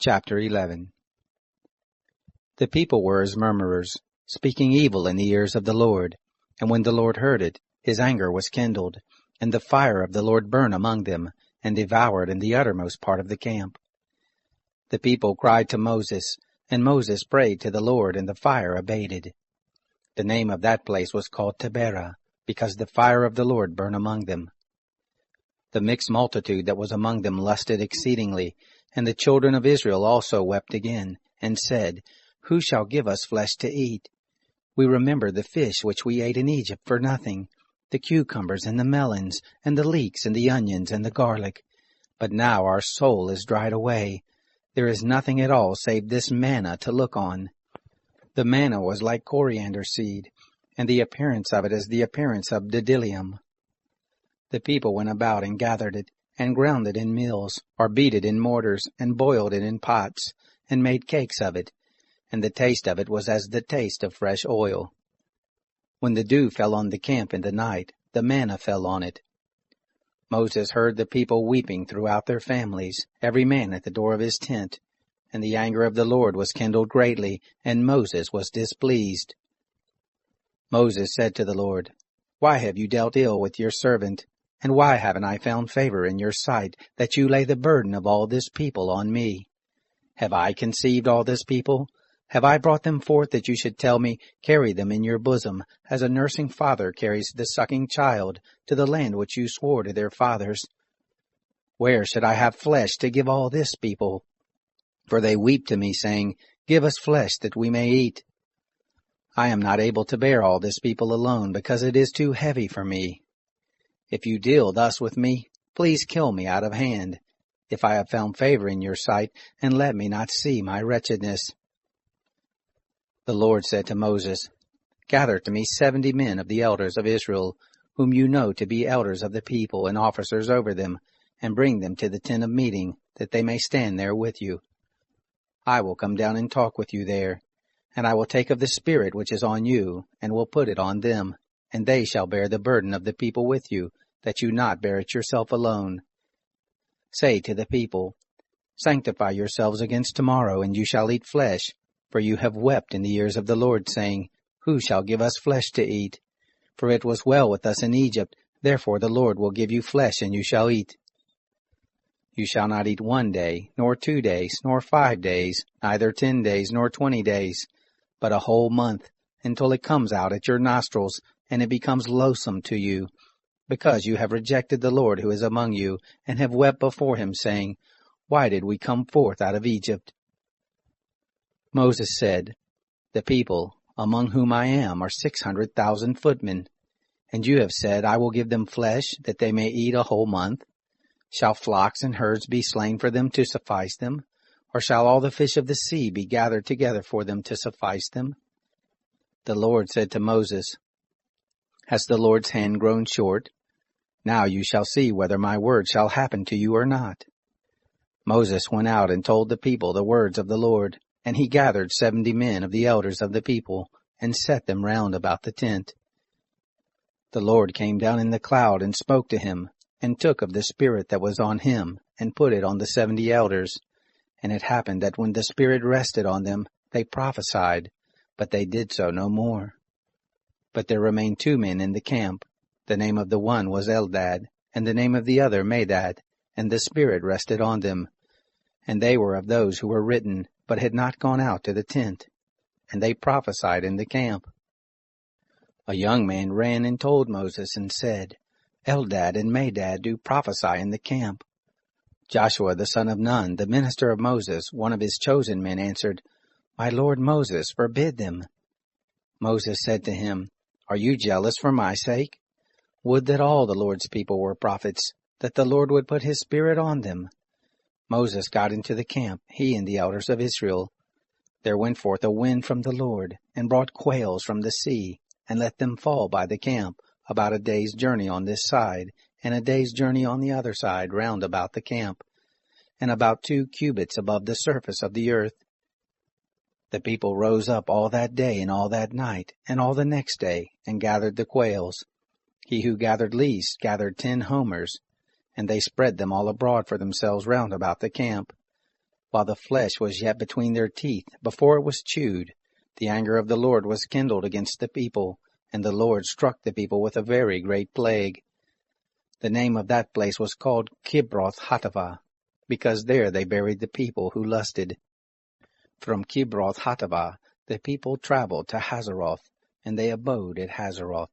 Chapter 11. The people were as murmurers, speaking evil in the ears of the Lord. And when the Lord heard it, his anger was kindled, and the fire of the Lord burned among them, and devoured in the uttermost part of the camp. The people cried to Moses, and Moses prayed to the Lord, and the fire abated. The name of that place was called Taberah, because the fire of the Lord burned among them. The mixed multitude that was among them lusted exceedingly, and the children of Israel also wept again, and said, Who shall give us flesh to eat? We remember the fish which we ate in Egypt for nothing, the cucumbers and the melons, and the leeks and the onions and the garlic. But now our soul is dried away. There is nothing at all save this manna to look on. The manna was like coriander seed, and the appearance of it as the appearance of bdellium. The people went about and gathered it, and ground it in mills, or beat it in mortars, and boiled it in pots, and made cakes of it. And the taste of it was as the taste of fresh oil. When the dew fell on the camp in the night, the manna fell on it. Moses heard the people weeping throughout their families, every man at the door of his tent. And the anger of the Lord was kindled greatly, and Moses was displeased. Moses said to the Lord, Why have you dealt ill with your servant? And why haven't I found favor in your sight, that you lay the burden of all this people on me? Have I conceived all this people? Have I brought them forth that you should tell me, Carry them in your bosom, as a nursing father carries the sucking child, to the land which you swore to their fathers? Where should I have flesh to give all this people? For they weep to me, saying, Give us flesh that we may eat. I am not able to bear all this people alone, because it is too heavy for me. If you deal thus with me, please kill me out of hand, if I have found favor in your sight, and let me not see my wretchedness. The Lord said to Moses, Gather to me 70 men of the elders of Israel, whom you know to be elders of the people and officers over them, and bring them to the tent of meeting, that they may stand there with you. I will come down and talk with you there, and I will take of the Spirit which is on you, and will put it on them, and they shall bear the burden of the people with you, that you not bear it yourself alone. Say to the people, Sanctify yourselves against tomorrow, and you shall eat flesh, for you have wept in the ears of the Lord, saying, Who shall give us flesh to eat? For it was well with us in Egypt, therefore the Lord will give you flesh, and you shall eat. You shall not eat 1 day, nor 2 days, nor 5 days, neither 10 days, nor 20 days, but a whole month, until it comes out at your nostrils, and it becomes loathsome to you, because you have rejected the Lord who is among you, and have wept before him, saying, Why did we come forth out of Egypt? Moses said, The people, among whom I am, are 600,000 footmen. And you have said, I will give them flesh, that they may eat a whole month. Shall flocks and herds be slain for them to suffice them? Or shall all the fish of the sea be gathered together for them to suffice them? The Lord said to Moses, Has the Lord's hand grown short? Now you shall see whether my word shall happen to you or not. Moses went out and told the people the words of the Lord, and he gathered 70 men of the elders of the people, and set them round about the tent. The Lord came down in the cloud and spoke to him, and took of the Spirit that was on him, and put it on the 70 elders. And it happened that when the Spirit rested on them, they prophesied, but they did so no more. But there remained 2 men in the camp. The name of the one was Eldad, and the name of the other Medad, and the Spirit rested on them. And they were of those who were written, but had not gone out to the tent, and they prophesied in the camp. A young man ran and told Moses, and said, Eldad and Medad do prophesy in the camp. Joshua the son of Nun, the minister of Moses, one of his chosen men, answered, My lord Moses, forbid them. Moses said to him, Are you jealous for my sake? Would that all the Lord's people were prophets, that the Lord would put his Spirit on them. Moses got into the camp, he and the elders of Israel. There went forth a wind from the Lord, and brought quails from the sea, and let them fall by the camp, about a day's journey on this side, and a day's journey on the other side round about the camp, and about 2 cubits above the surface of the earth. The people rose up all that day and all that night, and all the next day, and gathered the quails. He who gathered least gathered 10 homers, and they spread them all abroad for themselves round about the camp. while the flesh was yet between their teeth, before it was chewed. The anger of the Lord was kindled against the people, and the Lord struck the people with a very great plague. The name of that place was called Kibroth-Hattaavah, because there they buried the people who lusted. From Kibroth-Hattaavah the people traveled to Hazeroth, and they abode at Hazeroth.